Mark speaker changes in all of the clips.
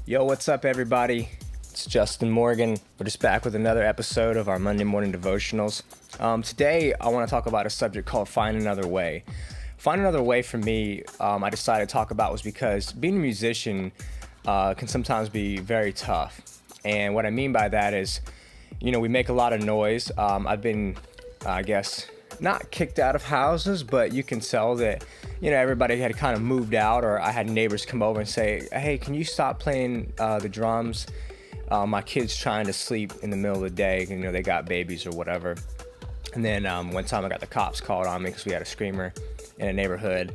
Speaker 1: Yo, what's up, everybody? It's Justin Morgan. We're just back with another episode of our Monday morning devotionals. Today, I want to talk about a subject called Find Another Way. Find Another Way for me, I decided to talk about was because being a musician can sometimes be very tough. And what I mean by that is, we make a lot of noise. I've been, not kicked out of houses, but you can tell that, everybody had kind of moved out, or I had neighbors come over and say, hey, can you stop playing the drums? My kid's trying to sleep in the middle of the day, they got babies or whatever. And then one time I got the cops called on me because we had a screamer in a neighborhood.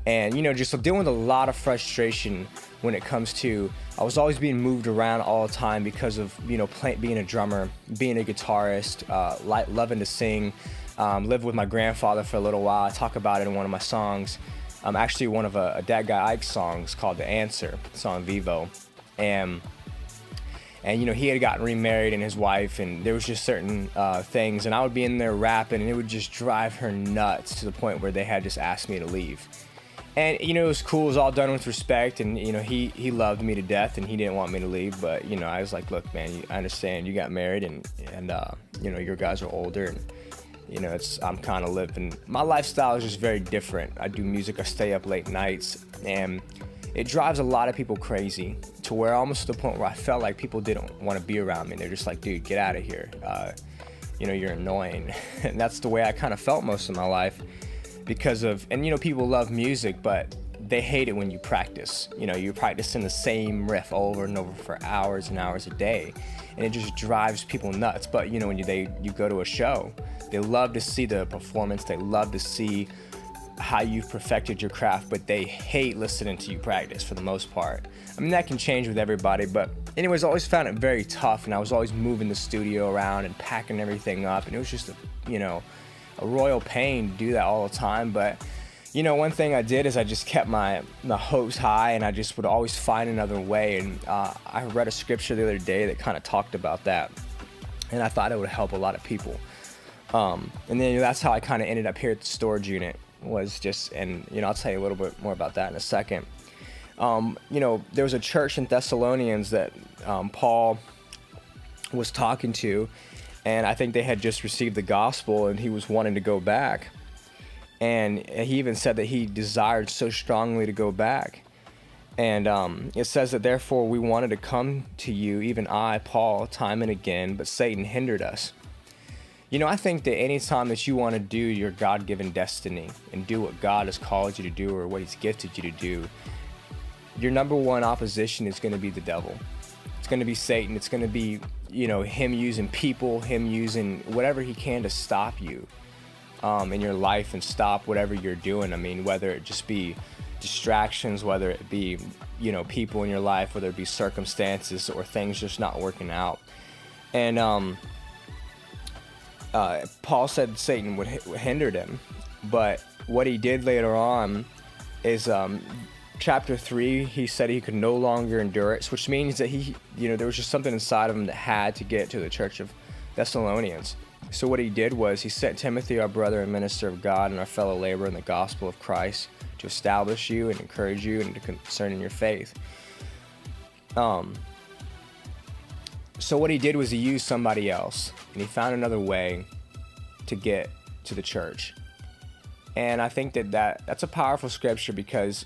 Speaker 1: And, just dealing with a lot of frustration when it comes to, I was always being moved around all the time because of, being a drummer, being a guitarist, loving to sing. Lived with my grandfather for a little while. I talk about it in one of my songs. Actually one of a Dad Guy Ike songs called The Answer. It's on Vivo. And he had gotten remarried and his wife, and there was just certain things, and I would be in there rapping, and it would just drive her nuts to the point where they had just asked me to leave. And, it was cool. It was all done with respect, and, he loved me to death, and he didn't want me to leave. But, I was like, look, man, I understand you got married, and your guys are older, and, I'm kind of living. My lifestyle is just very different. I do music. I stay up late nights, and it drives a lot of people crazy to where almost to the point where I felt like people didn't want to be around me. They're just like, dude, get out of here. You're annoying. And that's the way I kind of felt most of my life because of, and people love music, but they hate it when you practice. You're practicing the same riff over and over for hours and hours a day, and it just drives people nuts. But when you go to a show, they love to see the performance. They love to see how you've perfected your craft, but they hate listening to you practice for the most part. I mean, that can change with everybody, but anyways, I always found it very tough, and I was always moving the studio around and packing everything up, and it was just a royal pain to do that all the time. But one thing I did is I just kept my hopes high, and I just would always find another way. And I read a scripture the other day that kind of talked about that, and I thought it would help a lot of people. And then that's how I kind of ended up here at the storage unit. Was just, and I'll tell you a little bit more about that in a second. There was a church in Thessalonians that Paul was talking to, and I think they had just received the gospel, and he was wanting to go back. And he even said that he desired so strongly to go back. And it says that therefore we wanted to come to you, even I, Paul, time and again, but Satan hindered us. I think that any time that you want to do your God-given destiny and do what God has called you to do or what he's gifted you to do, your number one opposition is going to be the devil. It's going to be Satan. It's going to be, him using people, him using whatever he can to stop you in your life and stop whatever you're doing. I mean, whether it just be distractions, whether it be, people in your life, whether it be circumstances or things just not working out. And Paul said Satan would hinder him, but what he did later on is chapter 3, he said he could no longer endure it, which means that he, there was just something inside of him that had to get to the church of Thessalonians. So what he did was he sent Timothy, our brother and minister of God and our fellow laborer in the gospel of Christ, to establish you and encourage you and to concerning your faith. So what he did was he used somebody else, and he found another way to get to the church. And I think that's a powerful scripture because,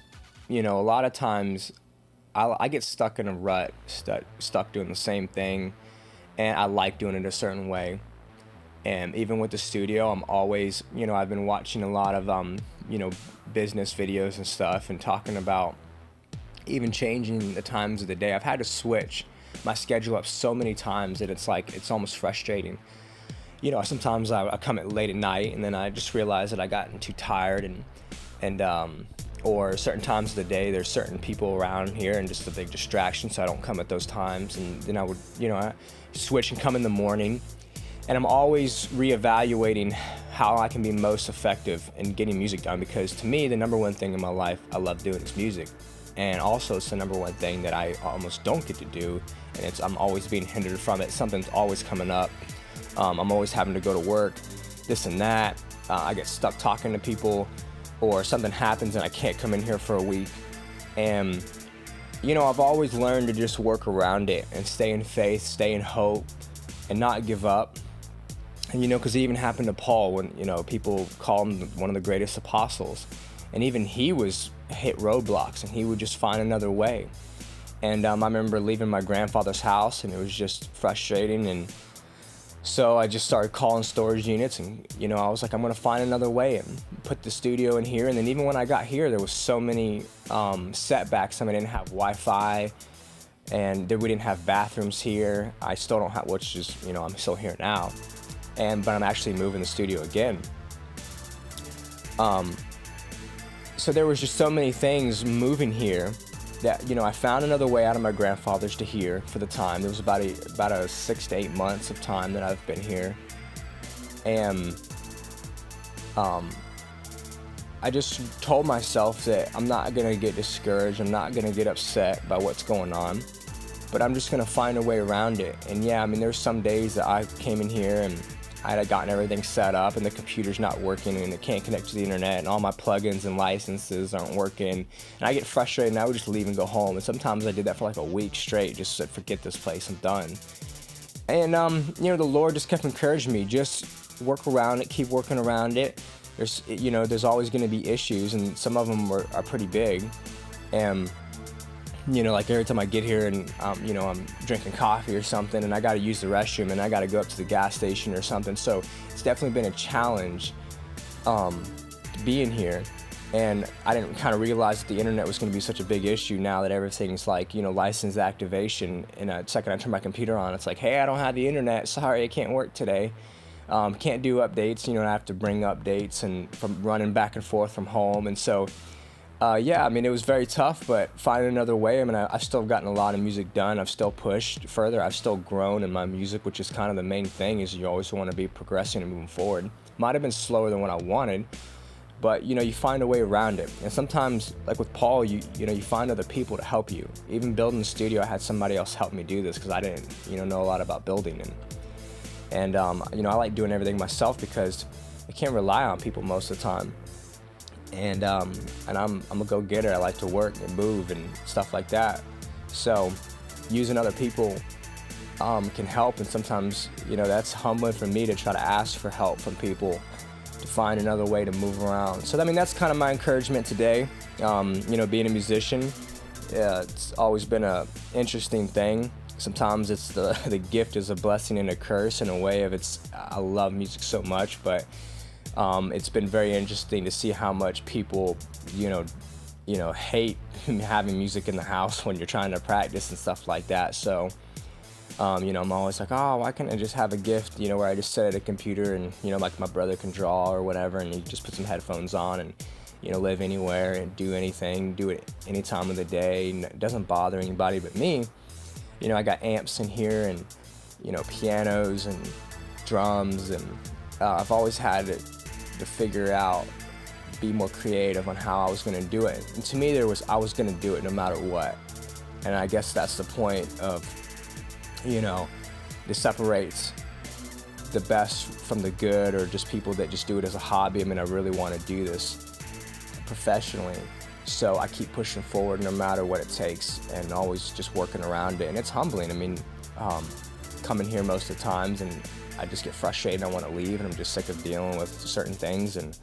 Speaker 1: a lot of times I get stuck in a rut, stuck doing the same thing, and I like doing it a certain way. And even with the studio, I'm always, I've been watching a lot of, business videos and stuff and talking about even changing the times of the day. I've had to switch my schedule up so many times that it's almost frustrating. Sometimes I come at late at night, and then I just realize that I gotten too tired, and or certain times of the day there's certain people around here and just a big distraction, so I don't come at those times. And then I would I switch and come in the morning, and I'm always reevaluating how I can be most effective in getting music done, because to me the number one thing in my life I love doing is music. And also it's the number one thing that I almost don't get to do, and I'm always being hindered from it. Something's always coming up. I'm always having to go to work, this and that. I get stuck talking to people, or something happens and I can't come in here for a week. And I've always learned to just work around it and stay in faith, stay in hope, and not give up. And, because it even happened to Paul when, people call him one of the greatest apostles. And even he was hit roadblocks, and he would just find another way. And I remember leaving my grandfather's house, and it was just frustrating. And so I just started calling storage units, and, I was like, I'm going to find another way and put the studio in here. And then even when I got here, there was so many setbacks. I didn't have Wi-Fi, and we didn't have bathrooms here. I still don't have, which is, I'm still here now. But I'm actually moving the studio again. So there was just so many things moving here that, I found another way out of my grandfather's to here for the time. There was about a 6 to 8 months of time that I've been here. And I just told myself that I'm not going to get discouraged. I'm not going to get upset by what's going on. But I'm just going to find a way around it. And yeah, there's some days that I came in here and I had gotten everything set up and the computer's not working and it can't connect to the internet and all my plugins and licenses aren't working. And I get frustrated and I would just leave and go home. And sometimes I did that for like a week straight, just said, forget this place, I'm done. And, the Lord just kept encouraging me, just work around it, keep working around it. There's always going to be issues, and some of them are pretty big. And like every time I get here and, I'm drinking coffee or something and I got to use the restroom and I got to go up to the gas station or something. So it's definitely been a challenge being here. And I didn't kind of realize that the internet was going to be such a big issue now that everything's like, license activation. And the second I turn my computer on, it's like, hey, I don't have the internet. Sorry, it can't work today. Can't do updates. I have to bring updates and from running back and forth from home. And so it was very tough, but finding another way. I've still gotten a lot of music done. I've still pushed further. I've still grown in my music, which is kind of the main thing, is you always want to be progressing and moving forward. Might have been slower than what I wanted, but, you find a way around it. And sometimes, like with Paul, you find other people to help you. Even building the studio, I had somebody else help me do this because I didn't, know a lot about building. And I like doing everything myself because I can't rely on people most of the time. And I'm a go-getter. I like to work and move and stuff like that. So using other people can help, and sometimes that's humbling for me to try to ask for help from people to find another way to move around. So that's kind of my encouragement today. Being a musician, it's always been a interesting thing. Sometimes it's the gift is a blessing and a curse in a way of I love music so much, but it's been very interesting to see how much people, hate having music in the house when you're trying to practice and stuff like that. So, I'm always like, oh, why can't I just have a gift, where I just sit at a computer and, like my brother can draw or whatever, and you just put some headphones on and, live anywhere and do anything, do it any time of the day. And it doesn't bother anybody but me. I got amps in here and, pianos and drums, and I've always had to figure out, be more creative on how I was going to do it. And to me, I was going to do it no matter what. And I guess that's the point of, this separates the best from the good, or just people that just do it as a hobby. I really want to do this professionally. So I keep pushing forward no matter what it takes, and always just working around it. And it's humbling. Coming here most of the times, and I just get frustrated and I want to leave, and I'm just sick of dealing with certain things. And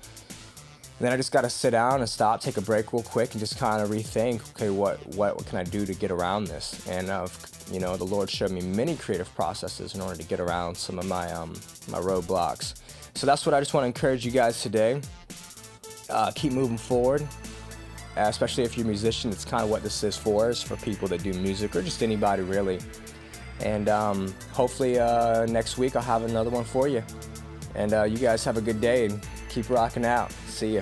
Speaker 1: then I just got to sit down and stop, take a break real quick, and just kind of rethink, okay, what can I do to get around this? And the Lord showed me many creative processes in order to get around some of my my roadblocks. So that's what I just want to encourage you guys today. Keep moving forward. Especially if you're a musician, it's kind of what this is is for people that do music, or just anybody really. And hopefully next week I'll have another one for you. And you guys have a good day and keep rocking out. See ya.